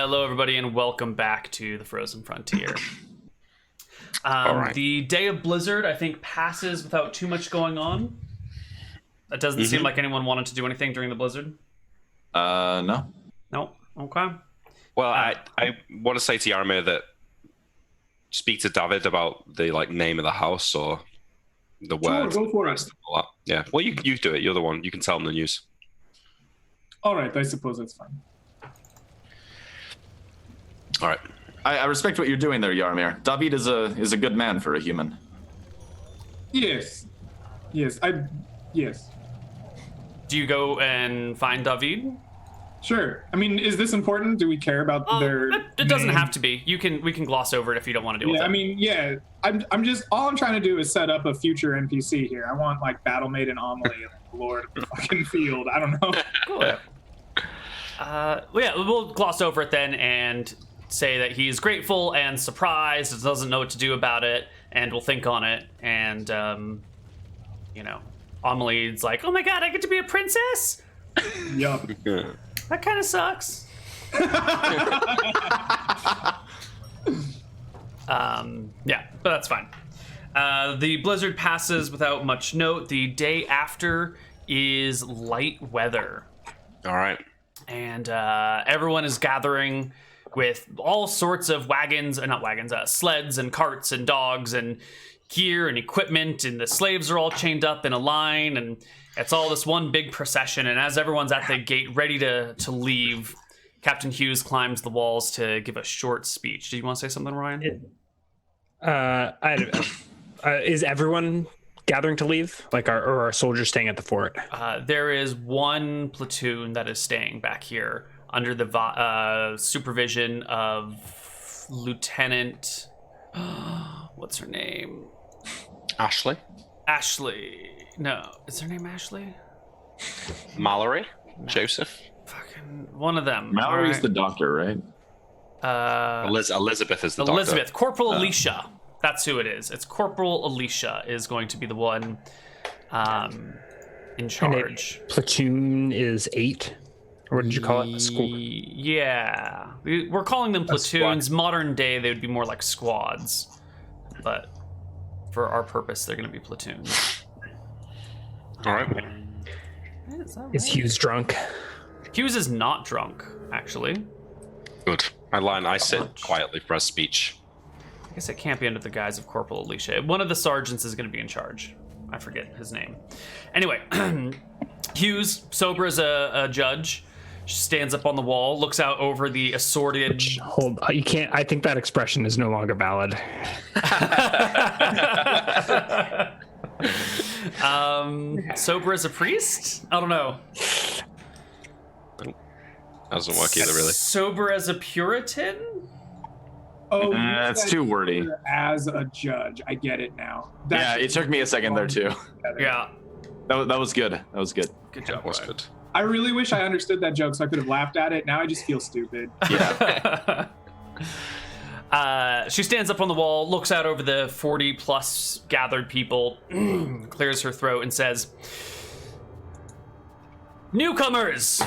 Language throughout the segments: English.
Hello, everybody, and welcome back to the Frozen Frontier. Right. The day of Blizzard, I think, passes without too much going on. It doesn't seem like anyone wanted to do anything during the Blizzard. No. No? Okay. Well, I want to say to Yaramir that speak to David about the name of the house or the word. Sure, go for it. Yeah. Well, you do it. You're the one. You can tell them the news. All right, I suppose that's fine. All right. I respect what you're doing there, Yaramir. David is a good man for a human. Yes. Yes. Do you go and find David? Sure. I mean, is this important? Do we care about their It doesn't name? have to be. We can gloss over it if you don't want to deal with it. I mean, yeah. I'm just all I'm trying to do is set up a future NPC here. I want Battle Maiden Amelie and the Lord of the fucking field. I don't know. Cool. We'll gloss over it then and say that he's grateful and surprised, doesn't know what to do about it, and will think on it. And, Amelie's like, oh my god, I get to be a princess? Yup. That kind of sucks. But that's fine. The blizzard passes without much note. The day after is light weather. All right. And everyone is gathering with all sorts of sleds and carts and dogs and gear and equipment, and the slaves are all chained up in a line, and it's all this one big procession. And as everyone's at the gate ready to leave, Captain Hughes climbs the walls to give a short speech. Do you want to say something, Ryan? Is everyone gathering to leave? Or are soldiers staying at the fort? There is one platoon that is staying back here under the supervision of Lieutenant... what's her name? Ashley? No, is her name Ashley? Mallory? Joseph? Fucking one of them. Mallory's the doctor, right? Elizabeth is the doctor. Elizabeth. Corporal Alicia. That's who it is. It's Corporal Alicia is going to be the one in charge. And platoon is 8? Or what did you call it? A school? Yeah. We're calling them platoons. Modern day, they would be more like squads. But for our purpose, they're going to be platoons. All right. Is Hughes drunk? Hughes is not drunk, actually. Good. I sit quietly for a speech. I guess it can't be under the guise of Corporal Alicia. One of the sergeants is going to be in charge. I forget his name. Anyway, Hughes, sober as a judge, stands up on the wall, looks out over the assorted... You can't... I think that expression is no longer valid. Sober as a priest? I don't know. Doesn't work either, really. Sober as a Puritan? Oh, It's too wordy. As a judge, I get it now. Yeah, it took me a second there too. Yeah. That was good. That was good. Good job. That was good. I really wish I understood that joke so I could have laughed at it. Now I just feel stupid. Yeah. She stands up on the wall, looks out over the 40 plus gathered people, clears her throat and says, "Newcomers,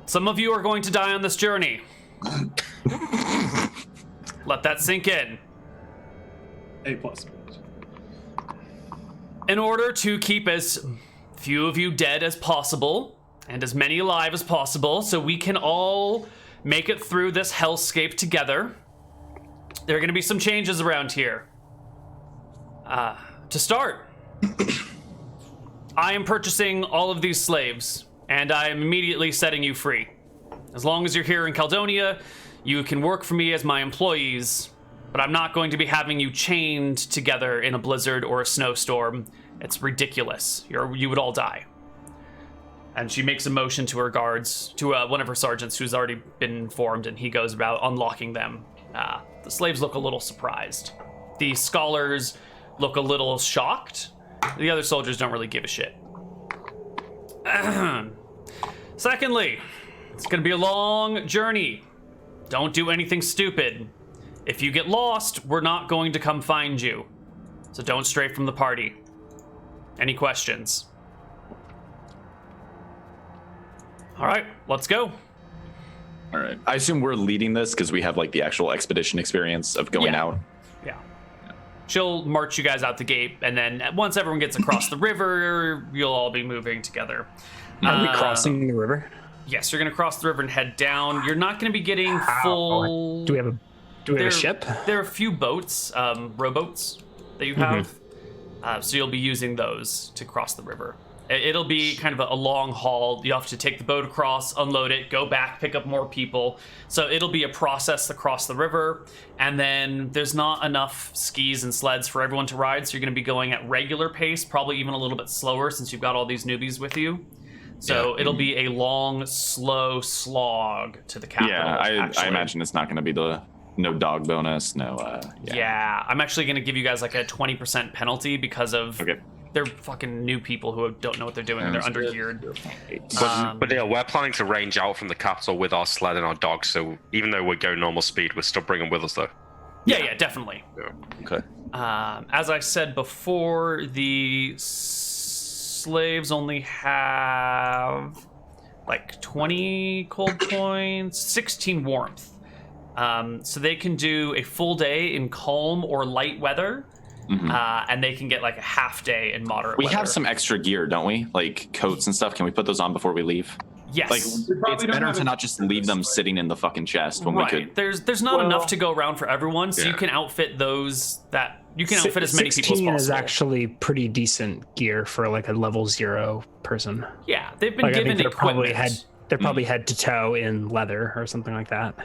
some of you are going to die on this journey. Let that sink in. A+. In order to keep as few of you dead as possible and as many alive as possible so we can all make it through this hellscape together, there are going to be some changes around here. To start, I am purchasing all of these slaves, and I am immediately setting you free. As long as you're here in Caledonia, you can work for me as my employees, but I'm not going to be having you chained together in a blizzard or a snowstorm. It's ridiculous. You would all die." And she makes a motion to her guards, to one of her sergeants who's already been informed, and he goes about unlocking them. The slaves look a little surprised. The scholars look a little shocked. The other soldiers don't really give a shit. Secondly, it's going to be a long journey. Don't do anything stupid. If you get lost, we're not going to come find you. So don't stray from the party. Any questions? All right, let's go. All right. I assume we're leading this because we have like the actual expedition experience of going out. Yeah. She'll march you guys out the gate, and then once everyone gets across the river, you'll all be moving together. Are we crossing the river? Yes, you're going to cross the river and head down. You're not going to be getting full... Do we have a ship? There are a few boats, rowboats that you have. So you'll be using those to cross the river. It'll be kind of a long haul. You have to take the boat across, unload it, go back, pick up more people. So it'll be a process across the river. And then there's not enough skis and sleds for everyone to ride. So you're going to be going at regular pace, probably even a little bit slower since you've got all these newbies with you. So it'll be a long, slow slog to the capital. Yeah, I imagine it's not going to be no dog bonus, no... Yeah, I'm actually going to give you guys like a 20% penalty because of... Okay. They're fucking new people who don't know what they're doing. And they're undergeared. But yeah, we're planning to range out from the capital with our sled and our dogs. So even though we're going normal speed, we're still bringing with us though. Yeah, definitely. Yeah. Okay. As I said before, the slaves only have like 20 cold points, 16 warmth. So they can do a full day in calm or light weather. And they can get like a half day in moderate weather. We have some extra gear, don't we? Like coats and stuff. Can we put those on before we leave? Yes. Like, it's better to not just leave them sitting in the fucking chest when we could. There's not enough to go around for everyone, so you can outfit those that you can outfit as many people as 16 possible. is actually pretty decent gear for like a level 0 person. Yeah, they've been Like, given I think equipment. they're probably head to toe in leather or something like that.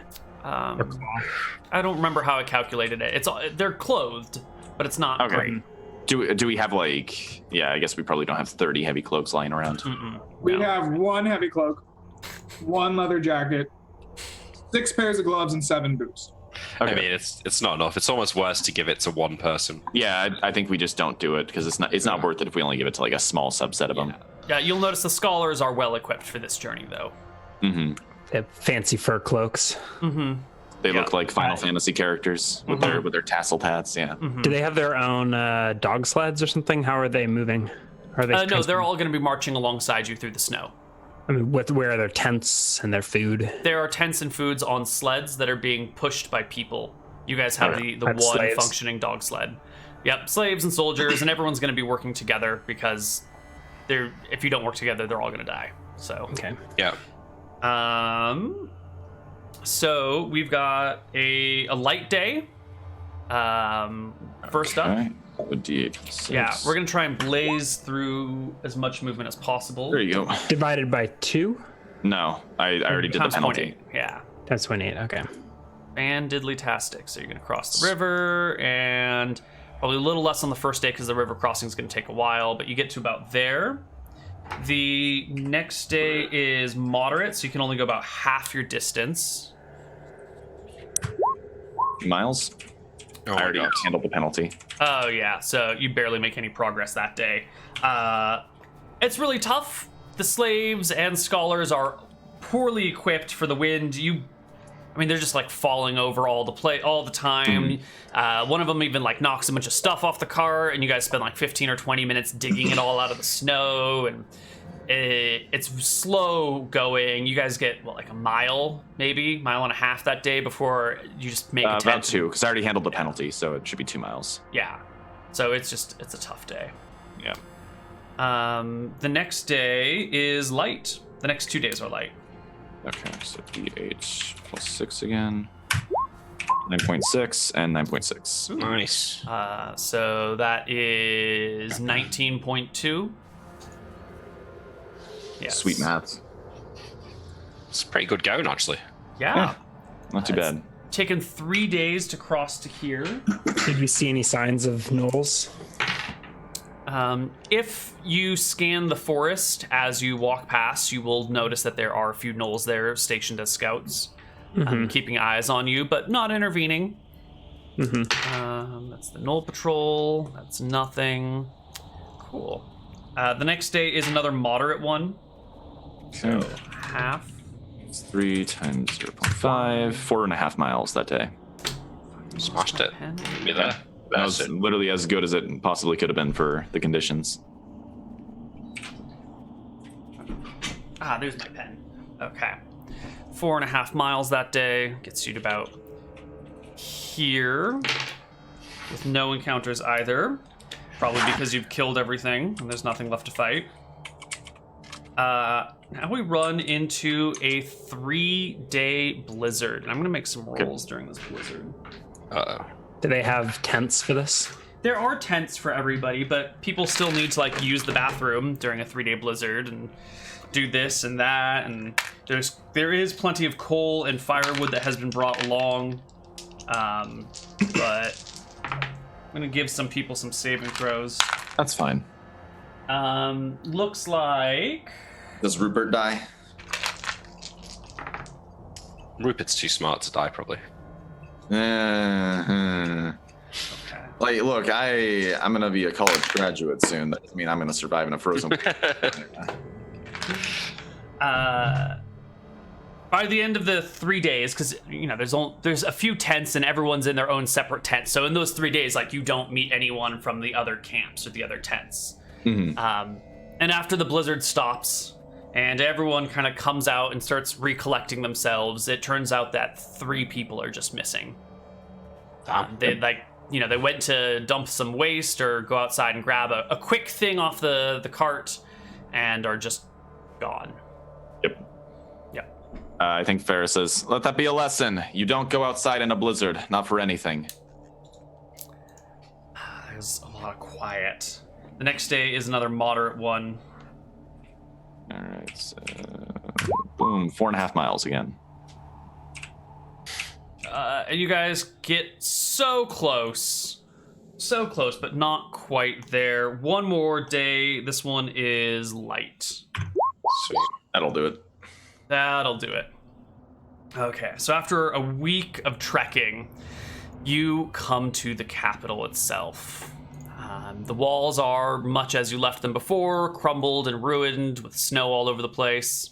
I don't remember how I calculated it. They're clothed, but it's not great. Do we have like? Yeah, I guess we probably don't have 30 heavy cloaks lying around. We have 1 heavy cloak, 1 leather jacket, 6 pairs of gloves, and 7 boots. Okay. I mean, it's not enough. It's almost worse to give it to one person. Yeah, I think we just don't do it because it's not worth it if we only give it to like a small subset of them. Yeah, you'll notice the scholars are well equipped for this journey, though. Mm-hmm. They have fancy fur cloaks. They look like Final Fantasy characters with their tasseled hats. Yeah. Do they have their own dog sleds or something? How are they moving? Are they? No, they're all going to be marching alongside you through the snow. I mean, where are their tents and their food? There are tents and foods on sleds that are being pushed by people. You guys have the one slaves. functioning dog sled. Yep, slaves and soldiers, and everyone's going to be working together because if you don't work together, they're all going to die. So Okay. Yeah. So we've got a light day. First up. A D8. Yeah, we're gonna try and blaze through as much movement as possible. There you go. Divided by 2? No, I already did the Times penalty. 0.8. Yeah. That's 28. Okay. And diddly-tastic. So you're gonna cross the river, and probably a little less on the first day because the river crossing is gonna take a while, but you get to about there. The next day is moderate, so you can only go about half your distance. Miles? Oh I already handled the penalty. Oh yeah, so you barely make any progress that day. It's really tough. The slaves and scholars are poorly equipped for the wind. They're just like falling over all the time. One of them even like knocks a bunch of stuff off the car, and you guys spend like 15 or 20 minutes digging it all out of the snow, and it's slow going. You guys get like a mile and a half that day before you just make a tent. About 2, because I already handled the penalty, so it should be 2 miles. Yeah, so it's a tough day. Yeah. The next day is light. The next 2 days are light. Okay, so D8 plus 6 again. 9.6 and 9.6. Nice. So that is 19.2. Yes. Sweet maths. It's pretty good going, actually. Yeah. Not too bad. Taken 3 days to cross to here. Did you see any signs of gnolls? If you scan the forest as you walk past, you will notice that there are a few gnolls there stationed as scouts, keeping eyes on you, but not intervening. That's the gnoll patrol. That's nothing. Cool. The next day is another moderate one. Okay. Half. It's 3 times 0.5, 4.5 miles that day. Smashed it. Give me that. That was literally as good as it possibly could have been for the conditions. There's my pen. Okay. 4.5 miles that day. Gets you to about here with no encounters either. Probably because you've killed everything and there's nothing left to fight. Now we run into a 3-day blizzard. And I'm going to make some rolls during this blizzard. Uh-oh. Do they have tents for this? There are tents for everybody, but people still need to like use the bathroom during a 3-day blizzard and do this and that. And there is plenty of coal and firewood that has been brought along. But I'm going to give some people some saving throws. That's fine. Looks like... Does Rupert die? Rupert's too smart to die, probably. Okay. Like, look, I'm gonna be a college graduate soon. That doesn't mean I'm gonna survive in a frozen. By the end of the 3 days, because there's a few tents and everyone's in their own separate tents. So in those 3 days, like you don't meet anyone from the other camps or the other tents. Mm-hmm. And after the blizzard stops and everyone kind of comes out and starts recollecting themselves, it turns out that 3 people are just missing. They went to dump some waste or go outside and grab a quick thing off the cart and are just gone. Yep. I think Ferris says, "Let that be a lesson. You don't go outside in a blizzard, not for anything." There's a lot of quiet. The next day is another moderate one. All right, so boom, 4.5 miles again. And you guys get so close, but not quite there. One more day. This one is light. Sweet. That'll do it. That'll do it. Okay, so after a week of trekking, you come to the capital itself. The walls are much as you left them before, crumbled and ruined with snow all over the place.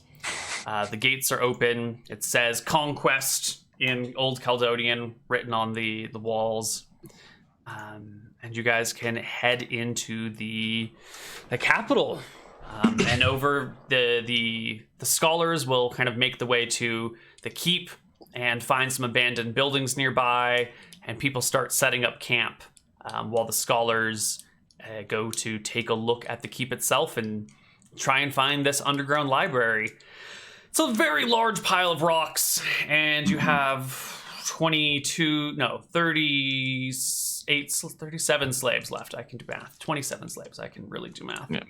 The gates are open. It says Conquest in Old Caledonian written on the walls. And you guys can head into the capital. And over the scholars will kind of make the way to the keep and find some abandoned buildings nearby, and people start setting up camp while the scholars go to take a look at the keep itself and try and find this underground library. It's a very large pile of rocks, and you have 37 slaves left. I can do math. 27 slaves. I can really do math. Yeah.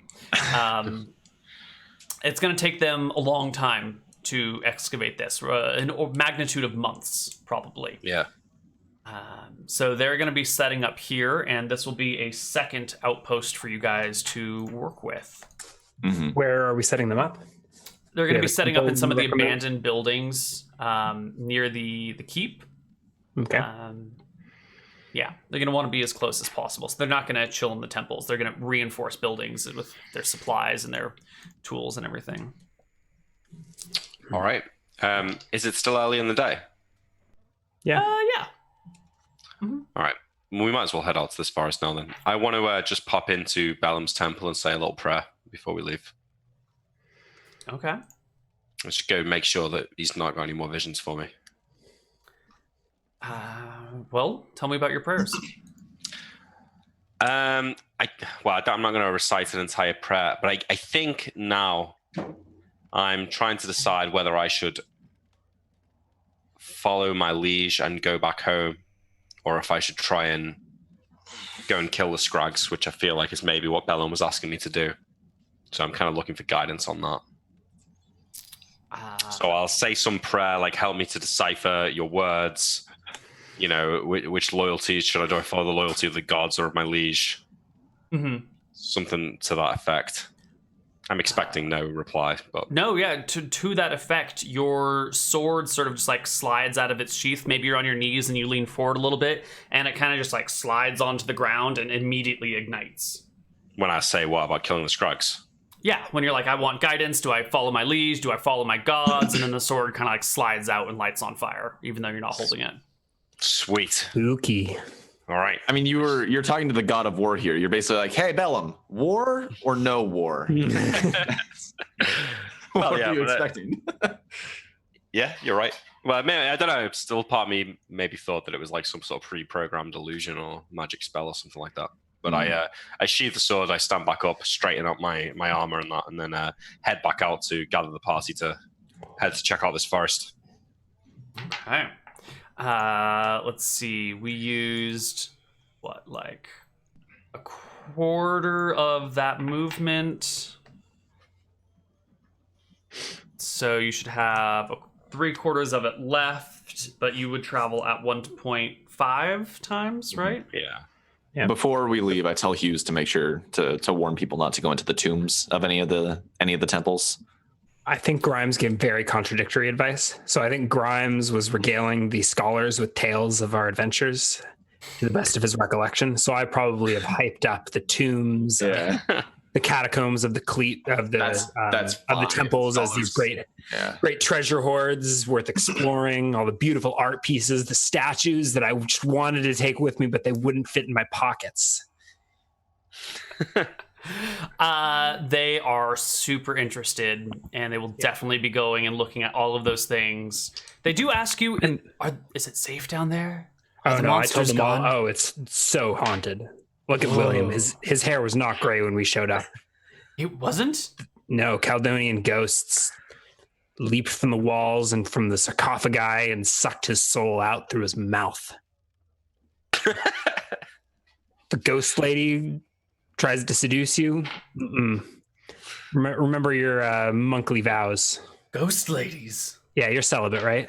It's going to take them a long time to excavate this, an magnitude of months, probably. Yeah. So they're going to be setting up here, and this will be a second outpost for you guys to work with. Mm-hmm. Where are we setting them up? They're going to be setting up in some of the recommend? abandoned buildings near the keep. Okay. Yeah, they're going to want to be as close as possible. So they're not going to chill in the temples. They're going to reinforce buildings with their supplies and their tools and everything. All right. Is it still early in the day? Yeah. Yeah. All right. We might as well head out to this forest now then. I want to just pop into Balaam's temple and say a little prayer before we leave. Okay. Let's just go make sure that he's not got any more visions for me. Well, tell me about your prayers. I'm not going to recite an entire prayer, but I think now I'm trying to decide whether I should follow my liege and go back home, or if I should try and go and kill the Scrags, which I feel like is maybe what Bellum was asking me to do. So I'm kind of looking for guidance on that. So I'll say some prayer, like help me to decipher your words. You know, which loyalties should I do? I follow the loyalty of the gods or of my liege? Mm-hmm. Something to that effect. I'm expecting no reply, but No, yeah, to that effect, your sword sort of just like slides out of its sheath. Maybe you're on your knees and you lean forward a little bit, and it kind of just like slides onto the ground and immediately ignites. when I say what about killing the Scrugs? Yeah, when you're like, I want guidance, do I follow my liege, do I follow my gods? And then the sword kind of like slides out and lights on fire, even though you're not holding it. Sweet. Spooky. All right. I mean, you're talking to the god of war here. You're basically like, hey, Bellum, war or no war? Well, What yeah, are you but expecting? Yeah, you're right. Well, I don't know. Still, part of me maybe thought that it was like some sort of pre-programmed illusion or magic spell or something like that. But I sheathe the sword, I stand back up, straighten up my armor and that, and then head back out to gather the party to head to check out this forest. Okay. Let's see. We used like a quarter of that movement. So you should have 3/4 of it left, but you would travel at 1.5 times, right? Yeah. Yeah. Before we leave, I tell Hughes to make sure to warn people not to go into the tombs of any of the temples. I think Grimes gave very contradictory advice. So I think Grimes was regaling the scholars with tales of our adventures to the best of his recollection. So I probably have hyped up the tombs, the catacombs of the the temples as these great treasure hoards worth exploring, all the beautiful art pieces, the statues that I just wanted to take with me, but they wouldn't fit in my pockets. They are super interested, and they will definitely be going and looking at all of those things. They do ask you, is it safe down there? Oh no, I told them all, oh, it's so haunted. Look at William. His hair was not gray when we showed up. It wasn't? No, Caledonian ghosts leaped from the walls and from the sarcophagi and sucked his soul out through his mouth. The ghost lady tries to seduce you. Remember your monkly vows. Ghost ladies? Yeah, you're celibate, right?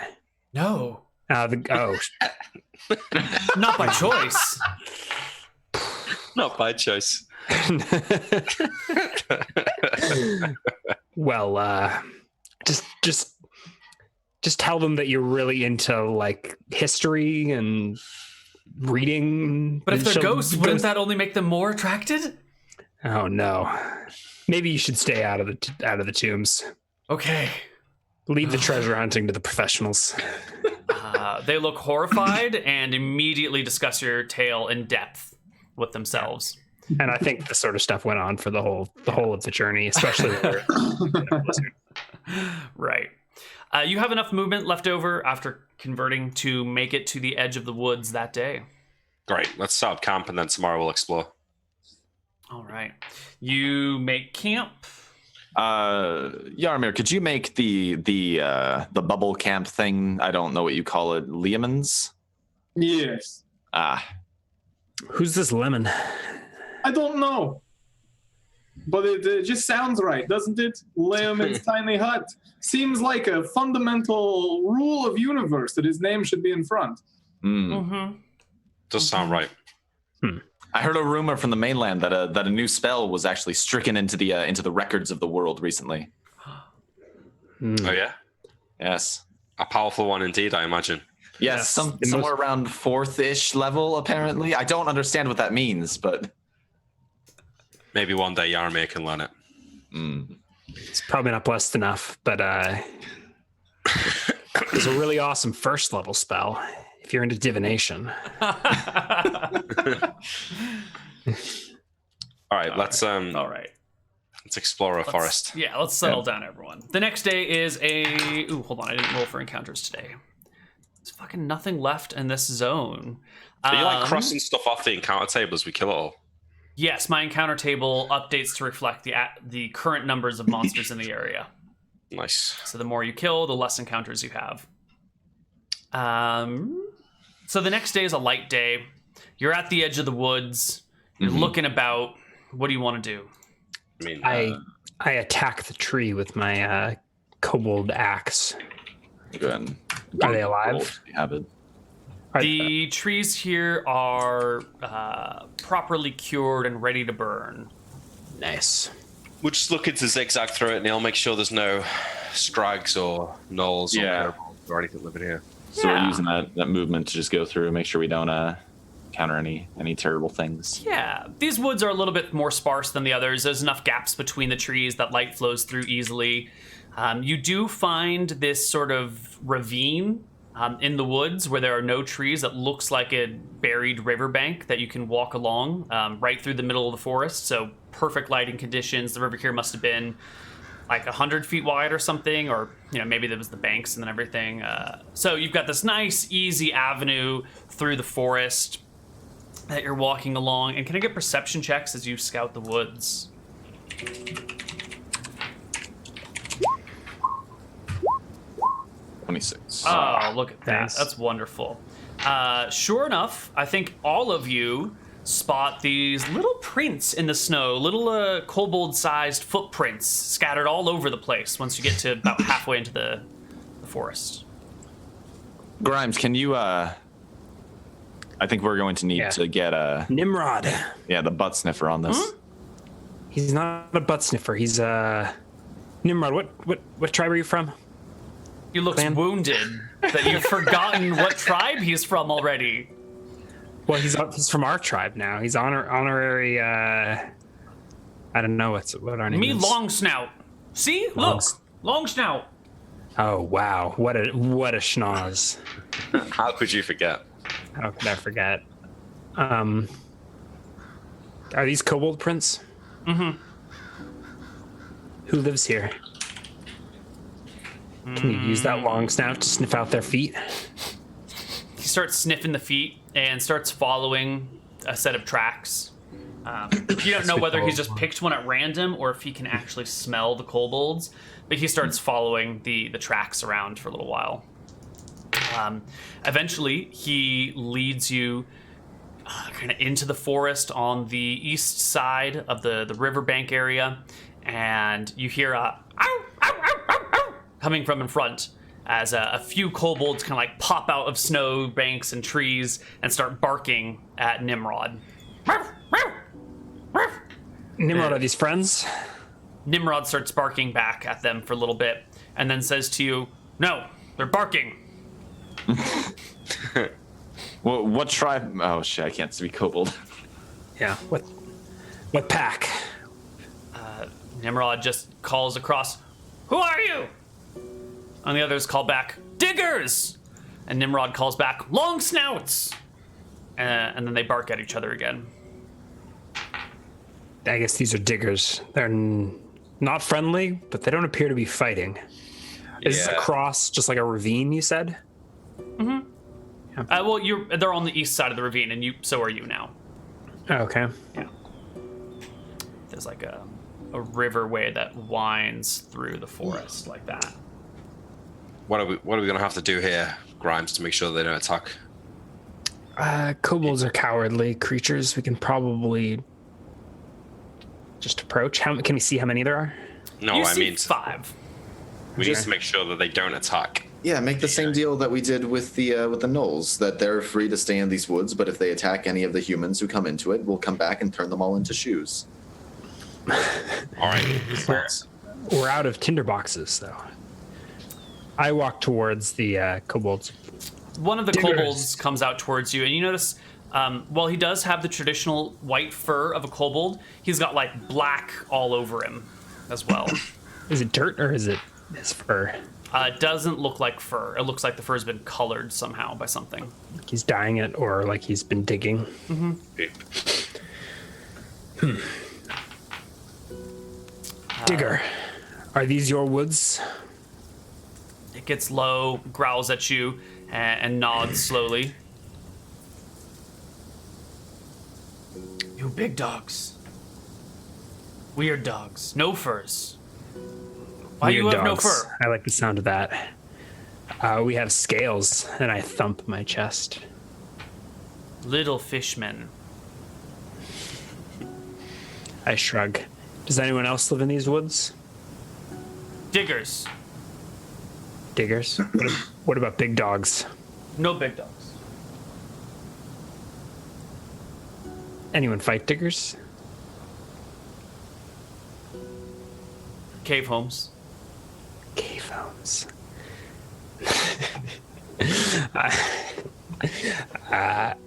No. Not by choice. Not by choice. Well, just tell them that you're really into like history and reading. But if they're ghosts, wouldn't that only make them more attracted? Oh no. Maybe you should stay out of the tombs. Okay. Leave the treasure hunting to the professionals. They look horrified and immediately discuss your tale in depth with themselves. And I think this sort of stuff went on for the whole of the journey, especially Right. You have enough movement left over after converting to make it to the edge of the woods that day. Great. Let's set up camp, and then tomorrow we'll explore. All right. You make camp. Yarmir, could you make the bubble camp thing? I don't know what you call it. Lemons? Yes. Who's this lemon? I don't know. But it just sounds right, doesn't it? Leomin's tiny hut. Seems like a fundamental rule of universe that his name should be in front. Does sound right. I heard a rumor from the mainland that a new spell was actually stricken into the records of the world recently. Oh yeah? Yes. A powerful one indeed, I imagine. Yes, somewhere around 4th-ish level, apparently. I don't understand what that means, but... Maybe one day Yarmir can learn it. It's probably not blessed enough, but it's a really awesome first level spell if you're into divination. All right, let's explore a forest. Yeah, let's settle down, everyone. The next day is hold on, I didn't roll for encounters today. There's fucking nothing left in this zone. Are you like crossing stuff off the encounter table as we kill it all? Yes, my encounter table updates to reflect the current numbers of monsters in the area. Nice. So the more you kill, the less encounters you have. So the next day is a light day. You're at the edge of the woods. You're looking about. What do you want to do? I mean, I attack the tree with my kobold axe. Good. Are they alive? The trees here are properly cured and ready to burn. Nice. we're just looking to zigzag through it, Neal. Make sure there's no scrags or gnolls or anything living here. So we're using that movement to just go through, make sure we don't encounter any terrible things. Yeah, these woods are a little bit more sparse than the others. There's enough gaps between the trees that light flows through easily. You do find this sort of ravine in the woods where there are no trees that looks like a buried riverbank that you can walk along right through the middle of the forest. So perfect lighting conditions. The river here must have been like 100 feet wide or something, or maybe there was the banks and then everything. So you've got this nice, easy avenue through the forest that you're walking along. And can I get perception checks as you scout the woods? 26. Oh, look at that. Nice. That's wonderful. Sure enough, I think all of you spot these little prints in the snow, little kobold-sized footprints scattered all over the place once you get to about halfway into the forest. Grimes, can you? I think we're going to need to get Nimrod. the butt sniffer on this. He's not a butt sniffer. He's Nimrod. What tribe are you from? He looks wounded that you've forgotten what tribe he's from already. Well, he's from our tribe now. He's honorary. I don't know what our name Me, is. Long Snout. See, look, Long Snout. Oh wow! What a schnoz! How could you forget? How could I forget? Are these kobold prints? Mm-hmm. Who lives here? Can you use that long snout to sniff out their feet? He starts sniffing the feet and starts following a set of tracks. You don't know whether he's just picked one at random or if he can actually smell the kobolds, but he starts following the tracks around for a little while. Eventually, he leads you kind of into the forest on the east side of the riverbank area, and you hear a ow, ow, ow, ow, ow, coming from in front as a few kobolds kind of like pop out of snow banks and trees and start barking at Nimrod. Nimrod, are these friends? Nimrod starts barking back at them for a little bit and then says to you, "No, they're barking." Well, what tribe? Oh shit, I can't speak kobold. Yeah. What pack? Nimrod just calls across, "Who are you?" And the others call back, "Diggers!" And Nimrod calls back, "Long Snouts!" And then they bark at each other again. I guess these are diggers. They're not friendly, but they don't appear to be fighting. Is this across just like a ravine, you said? Mm-hmm. Yeah. Well, they're on the east side of the ravine, and so are you now. Okay. Yeah. There's like a riverway that winds through the forest like that. What are we going to have to do here, Grimes, to make sure they don't attack? Kobolds are cowardly creatures. We can probably just approach. Can we see how many there are? No, You I see mean 5. we need to make sure that they don't attack. Yeah, make the same deal that we did with the gnolls, that they're free to stay in these woods, but if they attack any of the humans who come into it, we'll come back and turn them all into shoes. All right. We're out of tinderboxes, though. I walk towards the kobolds. One of the Diggers. kobolds comes out towards you, and you notice, while he does have the traditional white fur of a kobold, he's got like black all over him as well. Is it dirt or is it his fur? It doesn't look like fur. It looks like the fur's been colored somehow by something. Like he's dyeing it or like he's been digging. Digger, are these your woods? It gets low, growls at you, and nods slowly. You big dogs. Weird dogs. No furs. Why Weird you have no dogs. fur? I like the sound of that. We have scales, and I thump my chest. Little fishmen. I shrug. Does anyone else live in these woods? Diggers. Diggers? What about big dogs? No big dogs. Anyone fight diggers? Cave homes. Cave homes.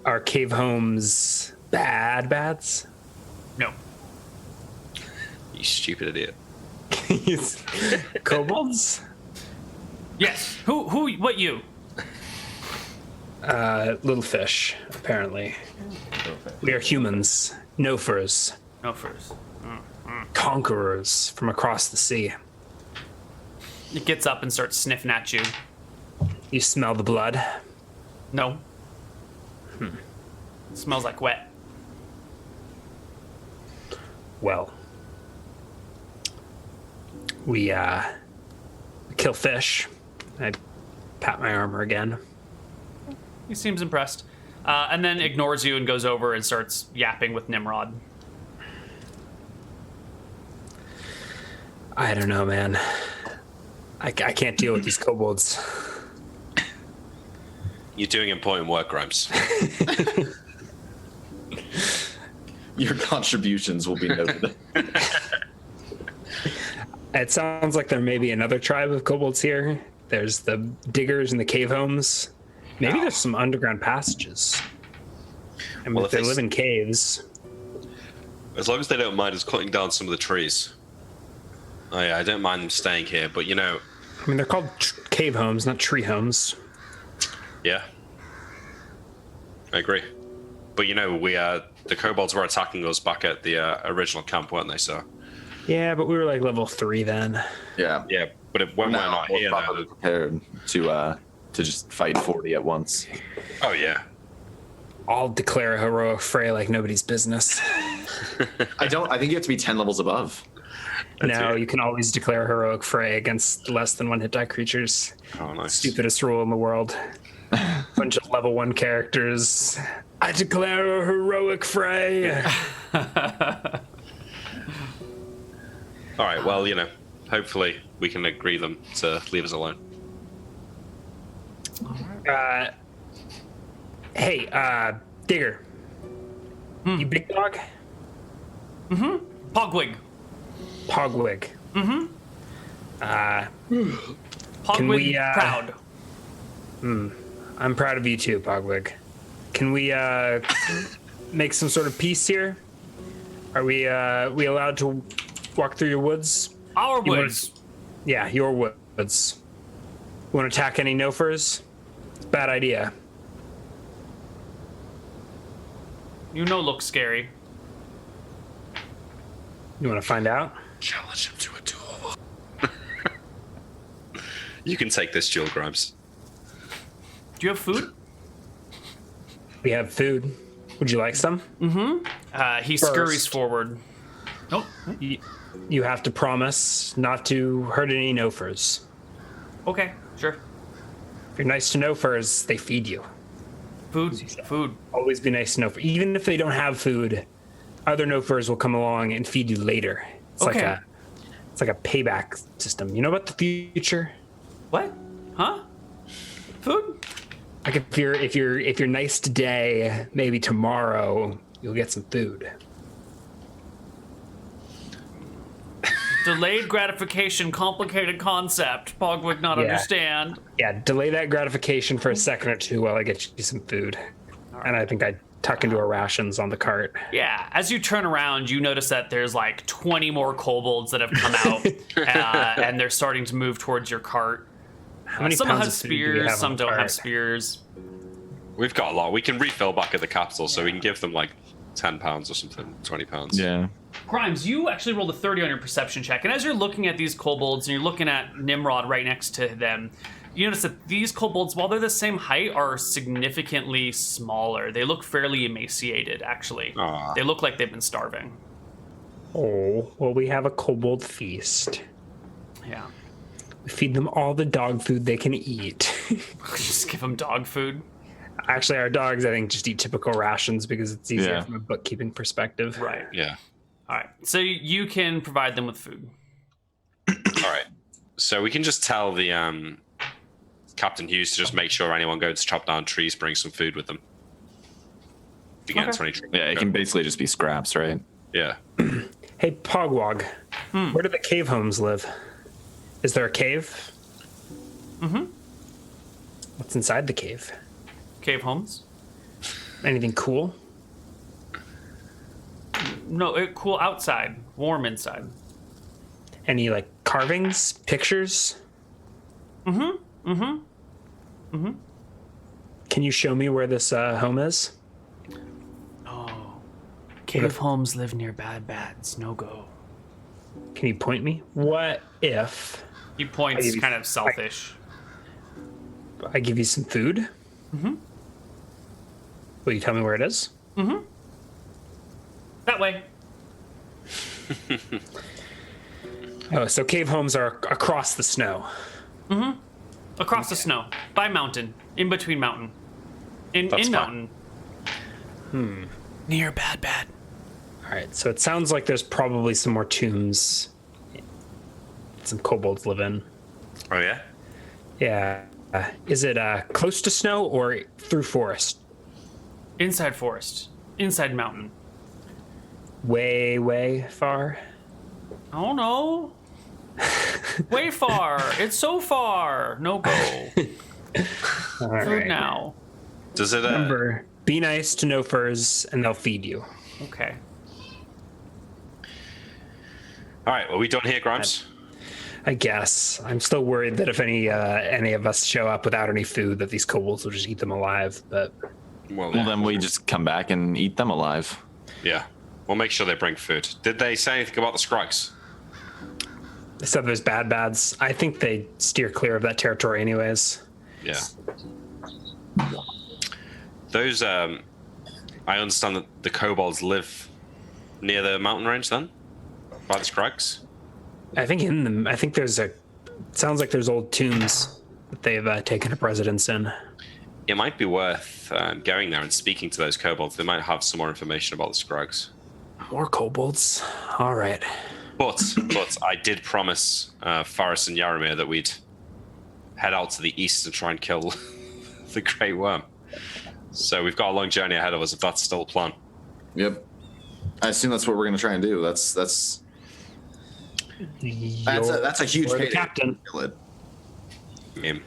Are cave homes bads? No. You stupid idiot. Kobolds? Yes. Who, what you? Little fish, apparently. We are humans. No furs. No furs. Conquerors from across the sea. It gets up and starts sniffing at you. You smell the blood. No. It smells like wet. Well, we kill fish. I pat my armor again. He seems impressed. And then ignores you and goes over and starts yapping with Nimrod. I don't know, man. I can't deal with these kobolds. You're doing important work, Grimes. Your contributions will be noted. It sounds like there may be another tribe of kobolds here. There's the diggers and the cave homes. Maybe there's some underground passages. I mean, Well, if they live in caves. As long as they don't mind us cutting down some of the trees. Oh yeah, I don't mind them staying here, but you know, I mean, they're called cave homes, not tree homes. yeah. I agree. But you know, the kobolds were attacking us back at the original camp, weren't they? So Yeah, but we were like level 3 then. Yeah. yeah, but when we're Now not we're here, probably prepared to just fight 40 at once. oh yeah. I'll declare a heroic fray like nobody's business. I think you have to be 10 levels above. No, it. you can always declare a heroic fray against less than 1 hit die creatures. Oh nice. Stupidest rule in the world. Bunch of level 1 characters. I declare a heroic fray. All right. Well, you know, hopefully we can agree them to leave us alone. Hey, Digger. You big dog? Pogwig. Pogwig. Pogwig we, proud. I'm proud of you too, Pogwig. Can we make some sort of peace here? Are we allowed to walk through your woods? Our You wanna- woods. Yeah, your woods. You want to attack any Nofers? It's a bad idea. You know, look scary. You want to find out? Challenge him to a duel. You can take this, Jill Grimes. Do you have food? We have food. Would you like some? He scurries forward. Nope. You have to promise not to hurt any Nofers. Okay, sure. If you're nice to Nofers, they feed you. Food. Always be nice to Nofers. Even if they don't have food, other Nofers will come along and feed you later. It's Okay. it's like a payback system. You know about the future? What? Huh? Food? Like if you're nice today, maybe tomorrow you'll get some food. Delayed gratification, complicated concept. Pog would not Yeah. understand. Yeah, delay that gratification for a second or two while I get you some food. And I think I tuck into our rations on the cart. Yeah, as you turn around, you notice that there's like 20 more kobolds that have come out, and they're starting to move towards your cart. How many Some pounds have of food do we spears, have some on the don't have cart? spears. We've got a lot. We can refill back at the capital, so we can give them like £10 or something, £20. Yeah. Grimes, you actually rolled a 30 on your perception check, and as you're looking at these kobolds and you're looking at Nimrod right next to them, you notice that these kobolds, while they're the same height, are significantly smaller. They look fairly emaciated, actually. Aw. They look like they've been starving. Oh, well, we have a kobold feast. Yeah. We feed them all the dog food they can eat. Just give them dog food. Actually, our dogs, I think, just eat typical rations because it's easier Yeah. from a bookkeeping perspective. Right. Yeah. All right. So you can provide them with food. All right. So we can just tell the Captain Hughes to just make sure anyone goes to chop down trees, bring some food with them. Again, Okay. 20 trees. Yeah, it can basically just be scraps, right? Yeah. Hey, Pogwog, where do the cave homes live? Is there a cave? Mm-hmm. What's inside the cave? Cave homes? Anything cool? No, cool outside, warm inside. Any, like, carvings? Pictures? Can you show me where this home is? Oh. Cave homes live near bad bats. No go. Can you point me? What if He points Maybe. kind of selfish. I give you some food? Mm-hmm. Will you tell me where it is? Mm-hmm. That way. Oh, so cave homes are across the snow. Mm-hmm. Across the snow. By mountain. In between mountain. In That's fine. mountain. Near bad. All right, so it sounds like there's probably some more tombs. Some kobolds live in. Oh yeah. Yeah. Is it close to snow or through forest? Inside forest. Inside mountain. Way, way far? I don't know. Way far. It's so far. No go. All Food right. now. Does it? Remember, be nice to no furs and they'll feed you. Okay. All right. Are we done here, Grimes? I guess. I'm still worried that if any of us show up without any food, that these kobolds will just eat them alive. But Well, Well, then we just come back and eat them alive. yeah. We'll make sure they bring food. Did they say anything about the Scrags? they said there's bads. I think they steer clear of that territory, anyways. Yeah. Those, I understand that the kobolds live near the mountain range then? By the Scrags? I think in them. I think there's a. It sounds like there's old tombs that they've taken up residence in. It might be worth going there and speaking to those kobolds. They might have some more information about the Scrags. More kobolds. All right. But I did promise Faris and Yaramir that we'd head out to the east and try and kill the Great Worm. So we've got a long journey ahead of us if that's still the plan. Yep. I assume that's what we're going to try and do. That's a huge You're the payday. captain. Kill it. I mean,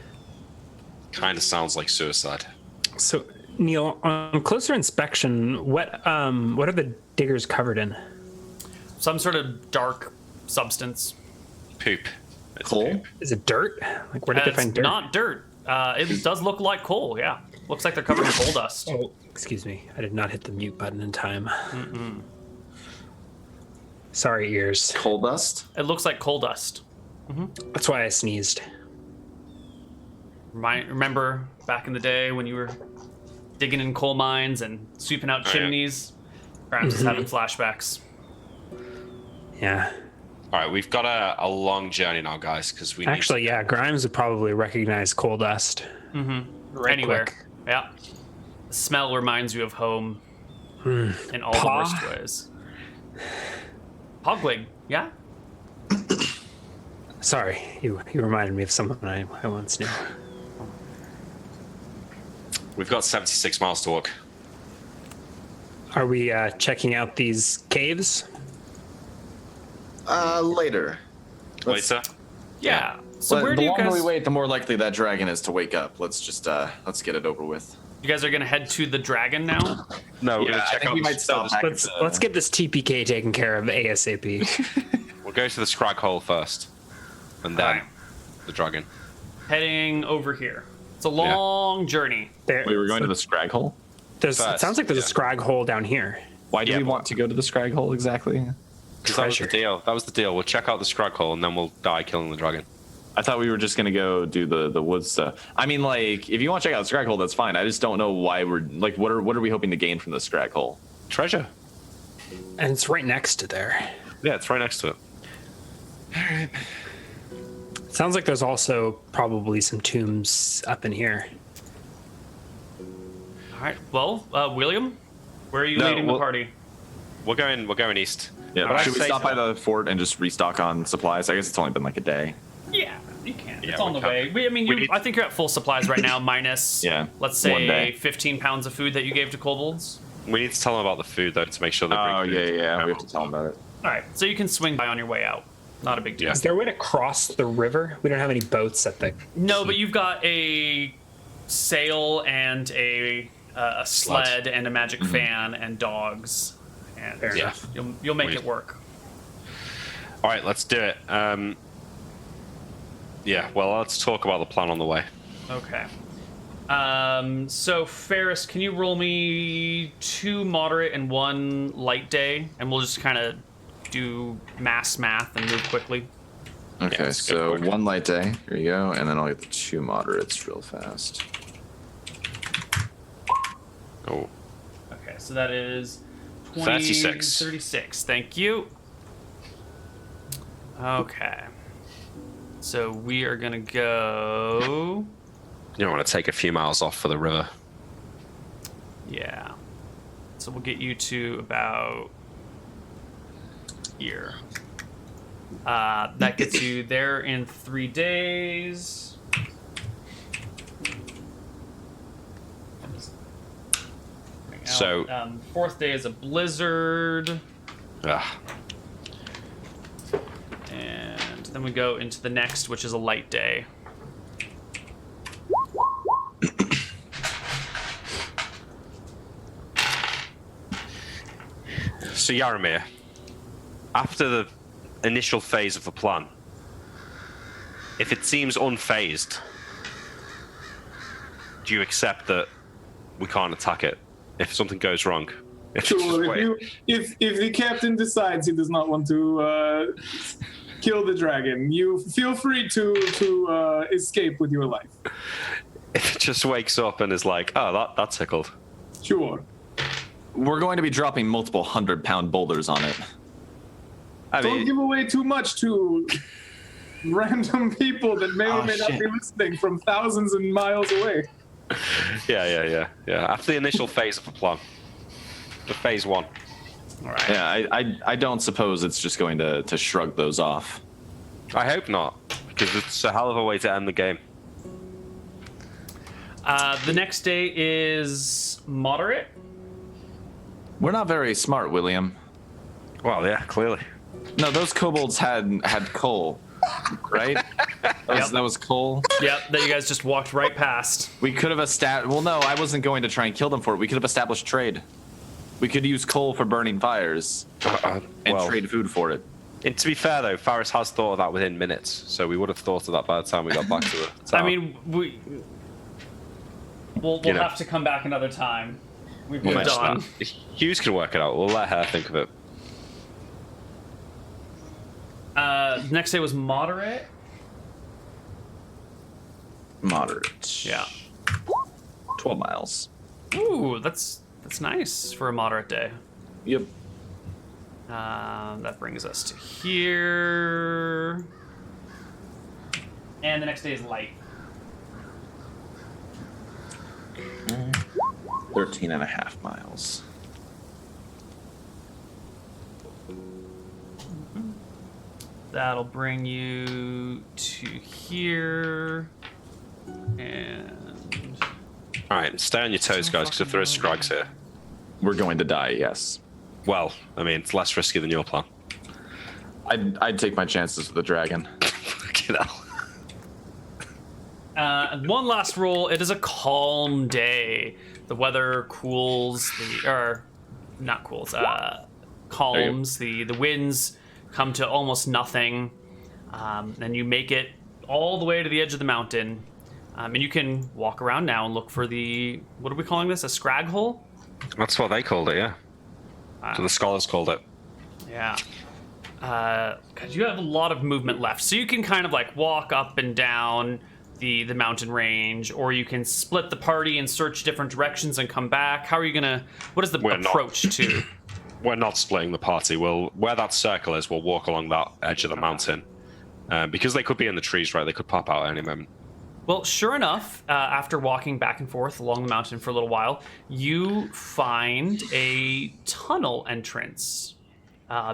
kind of sounds like suicide. So, Neal, on closer inspection, what are the diggers covered in? Some sort of dark substance. Poop. It's Coal? poop. Is it dirt? Like, where did they It's find dirt? not dirt. It does look like coal, yeah. Looks like they're covered in coal dust. Oh, excuse me. I did not hit the mute button in time. Sorry, ears. Coal dust? It looks like coal dust. That's why I sneezed. Remember back in the day when you were digging in coal mines and sweeping out yeah. chimneys? Grimes is having flashbacks. Yeah. All right, we've got a long journey now, guys, because we Actually, yeah, Grimes would probably recognize coal dust. Right Anywhere. quick. Yeah. The smell reminds you of home in all the Paw? worst ways. Hogwig, yeah? Sorry, you reminded me of someone I once knew. We've got 76 miles to walk. Are we checking out these caves? Later. Later. Yeah. So But where the do you longer guys... we wait, the more likely that dragon is to wake up. Let's just let's get it over with. You guys are going to head to the dragon now? No, Yeah, I think we might stop back. Let's get this TPK taken care of ASAP. We'll go to the Scrag hole first, and then Alright. the dragon. Heading over here. It's a long journey. There, We were going to the Scrag hole. it first, sounds like there's yeah. a scrag hole down here. Why do Yeah, we but- want to go to the Scrag hole exactly? Because that was the Treasure. deal. That was the deal. We'll check out the Scrag hole, and then we'll die killing the dragon. I thought we were just gonna go do the woods stuff. I mean, like, if you want to check out the Scrag hole, that's fine. I just don't know why we're like, what are we hoping to gain from the Scrag hole? Treasure. And it's right next to there. Yeah, it's right next to it. It sounds like there's also probably some tombs up in here. All right. Well, William, where are you No, leading the well- party? We're going east. Yeah, Alright. should we Say stop by so. the fort and just restock on supplies? I guess it's only been like a day. Yeah, you can. Yeah, It's on we the can. way. We need- I think you're at full supplies right now, minus, Yeah, let's 1 say, day. 15 pounds of food that you gave to kobolds. We need to tell them about the food though to make sure they bring Oh food. yeah. We have to tell them about it. All right, so you can swing by on your way out. Not a big deal. Yeah. Is there a way to cross the river? We don't have any boats at the. No, but you've got a sail and a sled and a magic fan and dogs, and Fair Yeah. enough. you'll make We- it work. All right, let's do it. Yeah. Well, let's talk about the plan on the way. Okay. So Ferris, can you roll me 2 moderate and 1 light day, and we'll just kind of do mass math and move quickly. Okay, let's so go quick. 1 light day. Here you go, and then I'll get the 2 moderates real fast. Oh, Okay, so that is 20, 36. 36. Thank you. Okay. So we are gonna go. you don't want to take a few miles off for the river. Yeah. So we'll get you to about here. That gets you there in 3 days. So- 4th day is a blizzard. Ah, And then we go into the next, which is a light day. so Yaramir, after the initial phase of the plan, if it seems unfazed, do you accept that we can't attack it if something goes wrong? Sure. If the captain decides he does not want to kill the dragon, you feel free to escape with your life. If it just wakes up and is like, oh, that tickled. Sure. We're going to be dropping multiple 100-pound boulders on it. I Don't mean, give away too much to random people that may or may not be listening from thousands and miles away. yeah. After the initial phase of the plan, the phase 1. All right. Yeah, I don't suppose it's just going to shrug those off. I hope not, because it's a hell of a way to end the game. The next day is moderate. We're not very smart, William. Well, yeah, clearly. No, those kobolds had coal, right? That was coal. Yep, that you guys just walked right past. We could have established. Well, no, I wasn't going to try and kill them for it. We could have established trade. We could use coal for burning fires and Well, trade food for it. and to be fair, though, Faris has thought of that within minutes, so we would have thought of that by the time we got back to the tower. I mean, we'll You know. have to come back another time. We've We'll moved mention on. that. Hughes can work it out. We'll let her think of it. Next day was moderate. Moderate. Yeah. 12 miles. Ooh, that's nice for a moderate day. Yep. That brings us to here. And the next day is light. 13 and a half miles. That'll bring you to here. And All right, stay on your toes, guys, because if there is scrags here, We're going to die, yes. well, I mean, it's less risky than your plan. I'd take my chances with the dragon. Fucking hell. one last rule. It is a calm day. The weather cools, calms. The winds come to almost nothing. And you make it all the way to the edge of the mountain. And you can walk around now and look for the, what are we calling this? A scrag hole? That's what they called it, yeah. So the scholars called it. Yeah. 'Cause you have a lot of movement left. So you can kind of like walk up and down the mountain range, or you can split the party and search different directions and come back. How are you gonna, what is the We're not. approach to? We're not splitting the party. Where that circle is, we'll walk along that edge of the mountain. Because they could be in the trees, right? They could pop out at any moment. Well, sure enough, after walking back and forth along the mountain for a little while, you find a tunnel entrance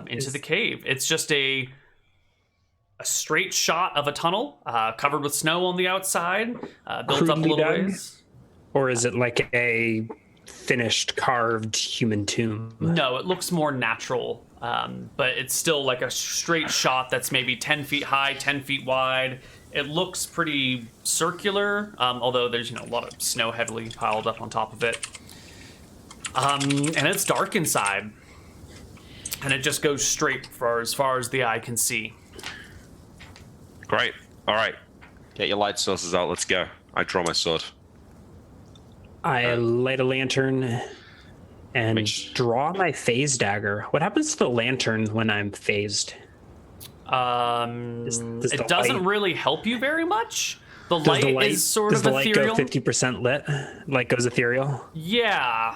into the cave. It's just a straight shot of a tunnel covered with snow on the outside, built up a Crudely little dug? ways. Or is it like a finished carved human tomb? No, it looks more natural, but it's still like a straight shot that's maybe 10 feet high, 10 feet wide. It looks pretty circular, although there's a lot of snow heavily piled up on top of it. And it's dark inside, and it just goes straight for as far as the eye can see. Great. All right. Get your light sources out. Let's go. I draw my sword. I light a lantern and draw my phase dagger. What happens to the lantern when I'm phased? Does It the doesn't light- really help you very much. The Does light, the light is sort does of the light ethereal. go 50% lit? Light goes ethereal. Yeah,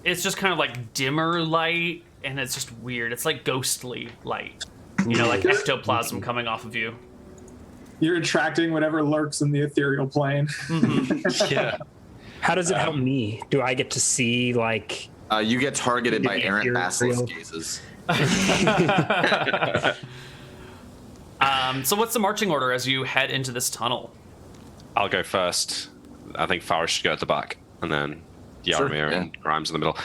it's just kind of like dimmer light, and it's just weird. It's like ghostly light, like ectoplasm coming off of you. You're attracting whatever lurks in the ethereal plane. Yeah. How does it help me? Do I get to see like? You get targeted by The errant ethereal- basilisk gazes. So what's the marching order as you head into this tunnel? I'll go first. I think Faris should go at the back, and then Sure, Yarmir yeah. and Grimes in the middle.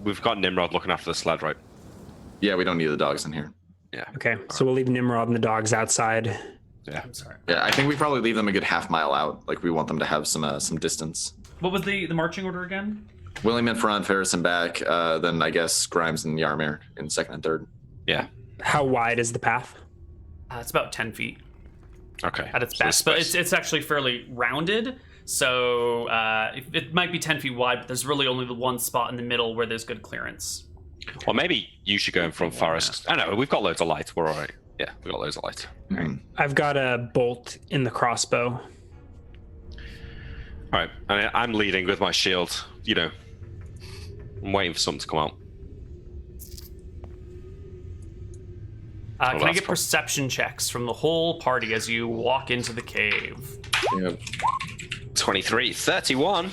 We've got Nimrod looking after the sled, right? Yeah, we don't need the dogs in here. Yeah. Okay, so we'll leave Nimrod and the dogs outside. Yeah. I'm sorry. Yeah, I think we probably leave them a good half mile out. Like we want them to have some distance. What was the marching order again? William in front, Ferris in back. Then I guess Grimes and Yarmir in second and third. Yeah. How wide is the path? It's about 10 feet Okay. at its So best, but space. it's actually fairly rounded. So it might be 10 feet wide, but there's really only the one spot in the middle where there's good clearance. Well, maybe you should go in front, Faris. I know we've got loads of light. We're all right. Yeah, we've got loads of light. I've got a bolt in the crossbow. All right, and I'm leading with my shield. I'm waiting for something to come out. Can I that's get cool. perception checks from the whole party as you walk into the cave? 23, 31.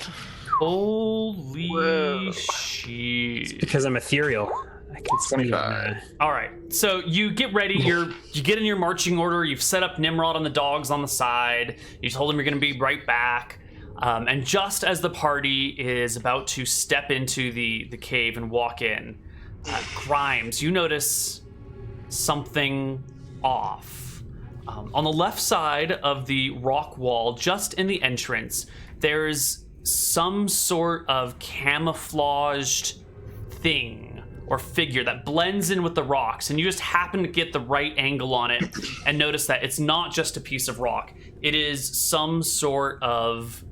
Holy shit. Because I'm ethereal. I can see. 25. All right, so you get ready. You get in your marching order. You've set up Nimrod and the dogs on the side. You told them you're going to be right back. And just as the party is about to step into the cave and walk in, Grimes, you notice something off. On the left side of the rock wall, just in the entrance, there's some sort of camouflaged thing or figure that blends in with the rocks, and you just happen to get the right angle on it and notice that it's not just a piece of rock. It is some sort of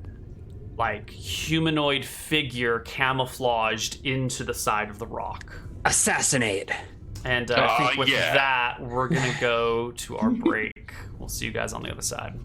like humanoid figure camouflaged into the side of the rock. Assassinate. And I think with yeah. that, we're going to go to our break. We'll see you guys on the other side.